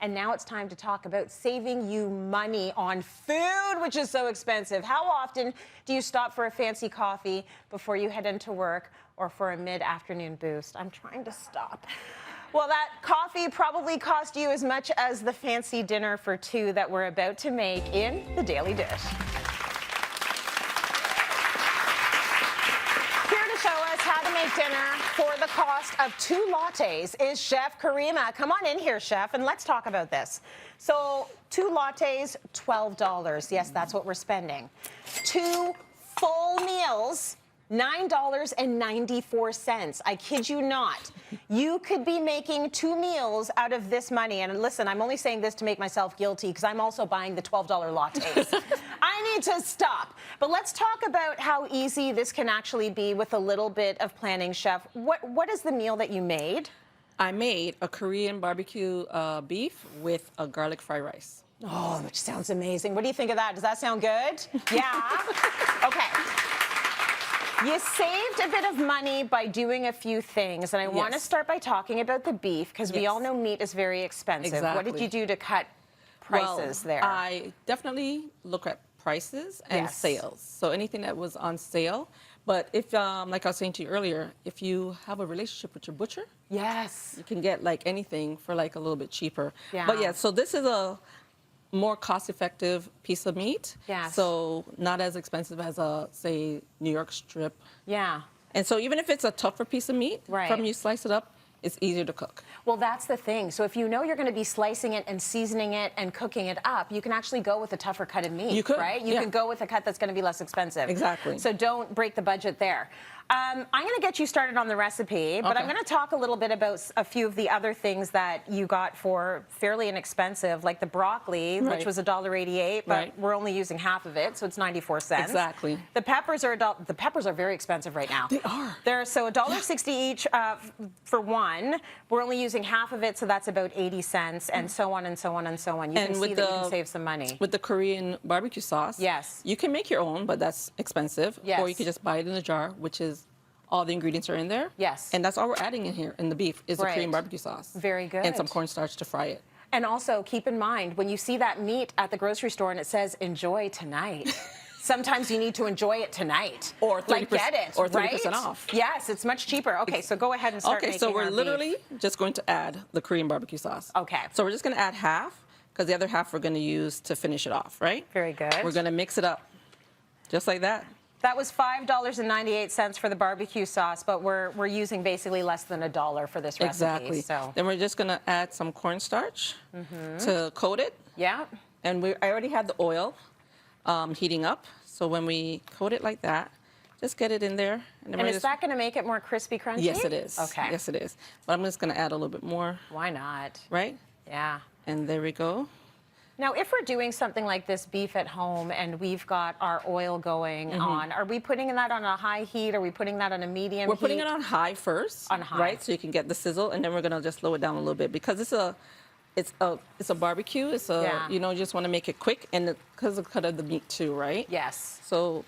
And now it's time to talk about saving you money on food, which is so expensive. How often do you stop for a fancy coffee before you head into work or for a mid-afternoon boost? I'm trying to stop. Well, that coffee probably cost you as much as the fancy dinner for two that we're about to make in the Daily Dish. Here to show us how to make dinner for the cost of 2 lattes is Chef Kareema. Come on in here, Chef, and let's talk about this. So 2 lattes, $12. Yes, that's what we're spending. 2 full meals, $9.94. I kid you not. You could be making 2 meals out of this money. And listen, I'm only saying this to make myself guilty because I'm also buying the $12 lattes. I need to stop. But let's talk about how easy this can actually be with a little bit of planning, Chef. What is the meal that you made? I made a Korean barbecue beef with a garlic fried rice. Oh, which sounds amazing. What do you think of that? Does that sound good? Yeah? Okay. You saved a bit of money by doing a few things, and I want to start by talking about the beef, because we all know meat is very expensive. Exactly. What did you do to cut prices there? I definitely look at prices and sales. So anything that was on sale. But if, like I was saying to you earlier, if you have a relationship with your butcher, you can get like anything for like a little bit cheaper. Yeah. But yeah, so this is a more cost-effective piece of meat. Yes. So not as expensive as a, say, New York strip. Yeah. And so even if it's a tougher piece of meat, from you slice it up, it's easier to cook. Well, that's the thing. So if you know you're going to be slicing it and seasoning it and cooking it up, you can actually go with a tougher cut of meat, you could, right? You can go with a cut that's going to be less expensive. Exactly. So don't break the budget there. I'm going to get you started on the recipe, but I'm going to talk a little bit about a few of the other things that you got for fairly inexpensive, like the broccoli, which was $1.88, but we're only using half of it, so it's 94 cents. Exactly. The peppers are the peppers are very expensive right now. They are. They're so $1.60 each for one. We're only using half of it, so that's about 80 cents, and so on and so on and so on. You can see that you can save some money. With the Korean barbecue sauce, you can make your own, but that's expensive. Or you can just buy it in a jar, which is all the ingredients are in there. And that's all we're adding in here in the beef is the Korean barbecue sauce. Very good. And some cornstarch to fry it. And also keep in mind, when you see that meat at the grocery store and it says, enjoy tonight, sometimes you need to enjoy it tonight. Or 30%, like get it, or 30% off. Yes, it's much cheaper. Okay, so go ahead and start making so we're our literally beef. just going to add the Korean barbecue sauce. Okay. So we're just going to add half, because the other half we're going to use to finish it off, right? Very good. We're going to mix it up, just like that. That was $5.98 for the barbecue sauce, but we're using basically less than $1 for this recipe. Exactly. So then we're just going to add some cornstarch to coat it. Yeah. And I already had the oil heating up. So when we coat it like that, just get it in there. And is that going to make it more crispy, crunchy? Yes, it is. Okay. Yes, it is. But I'm just going to add a little bit more. Why not? Right? Yeah. And there we go. Now, if we're doing something like this beef at home and we've got our oil going on, are we putting that on a high heat? Are we putting that on a medium heat? We're putting it on high first. On high. Right? So you can get the sizzle, and then we're going to just slow it down a little bit because it's a barbecue. It's a, you know, you just want to make it quick, and because of the cut of the meat too, right? Yes. So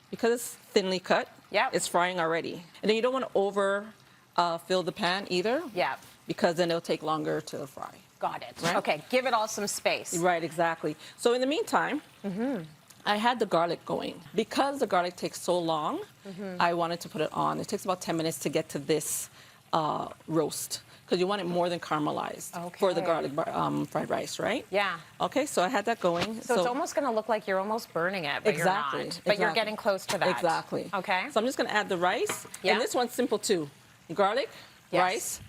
because it's thinly cut, it's frying already. And then you don't want to over fill the pan either. Yeah. Because then it'll take longer to fry. Got it. Right? Okay, give it all some space. Right, exactly. So in the meantime, I had the garlic going. Because the garlic takes so long, I wanted to put it on. It takes about 10 minutes to get to this roast, because you want it more than caramelized for the garlic fried rice, right? Yeah. Okay, so I had that going. So it's almost going to look like you're almost burning it, but you're not. But you're getting close to that. Exactly. Okay. So I'm just going to add the rice. And this one's simple too. Garlic, rice,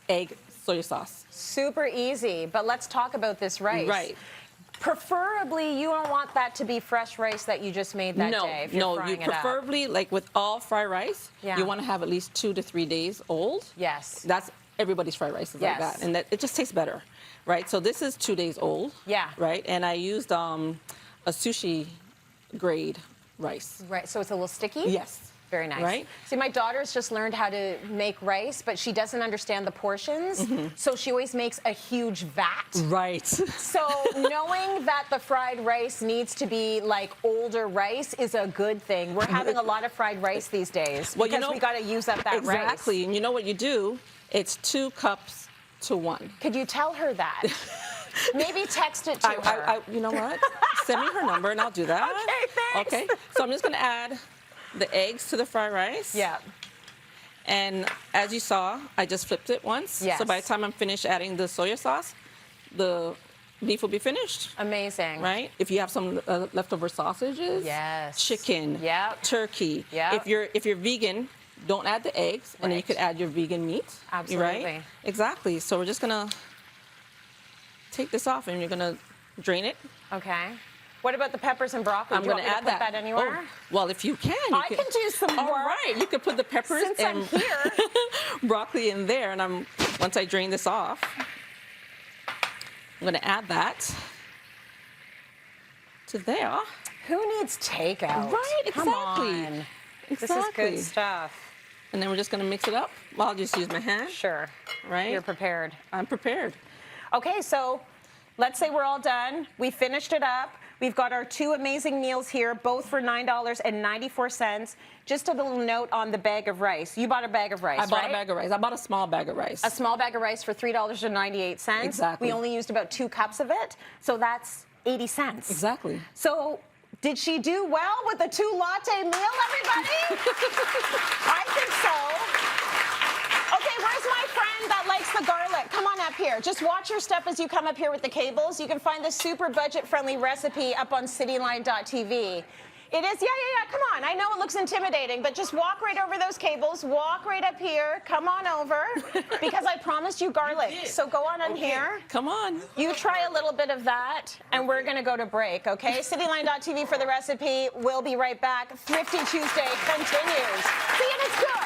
egg, soy sauce. Super easy, but let's talk about this rice. Right. Preferably, you don't want that to be fresh rice that you just made that day. If you're frying it up. Preferably, like with all fried rice, you want to have at least 2 to 3 days old. Yes. That's everybody's fried rice is like that, and it just tastes better, right? So this is 2 days old. Yeah. Right, and I used a sushi grade rice. Right. So it's a little sticky. Yes. Very nice. Right? See, my daughter's just learned how to make rice, but she doesn't understand the portions, so she always makes a huge vat. Right. So knowing that the fried rice needs to be like older rice is a good thing. We're having a lot of fried rice these days because we got to use up that rice. Exactly. And you know what you do? It's 2 cups to 1. Could you tell her that? Maybe text it to her. You know what? Send me her number and I'll do that. Okay, thanks. Okay, so I'm just gonna add the eggs to the fried rice. Yeah. And as you saw, I just flipped it once. Yes. So by the time I'm finished adding the soy sauce, the beef will be finished. Amazing. Right? If you have some leftover sausages, Yes. chicken, Yep. turkey. Yep. If you're vegan, don't add the eggs, and then you Right. could add your vegan meat. Absolutely. Right? Exactly. So we're just gonna take this off, and you're gonna drain it. Okay. What about the peppers and broccoli? I'm Do you gonna want me add to put that anywhere? Oh, well, if you can, I can do some All more. right, you could put the peppers Since I'm and here. broccoli in there, and once I drain this off, I'm gonna add that to there. Who needs takeout? Right, Come exactly. on. Exactly. This is good stuff. And then we're just gonna mix it up. Well, I'll just use my hand. Sure. Right. You're prepared. I'm prepared. Okay, so let's say we're all done. We finished it up. We've got our 2 amazing meals here, both for $9.94. Just a little note on the bag of rice. You bought a bag of rice, I bought right? a bag of rice. I bought a small bag of rice. A small bag of rice for $3.98. Exactly. We only used about 2 cups of it, so that's 80 cents. Exactly. So did she do well with the 2 latte meal, everybody? I think so. Okay, where's my friend that likes the garlic? Come on up here. Just watch your step as you come up here with the cables. You can find the super budget-friendly recipe up on cityline.tv. It is, yeah, come on. I know it looks intimidating, but just walk right over those cables. Walk right up here. Come on over, because I promised you garlic. So go on in here. Come on. You try a little bit of that, and we're going to go to break, okay? Cityline.tv for the recipe. We'll be right back. Thrifty Tuesday continues. See, and it's good.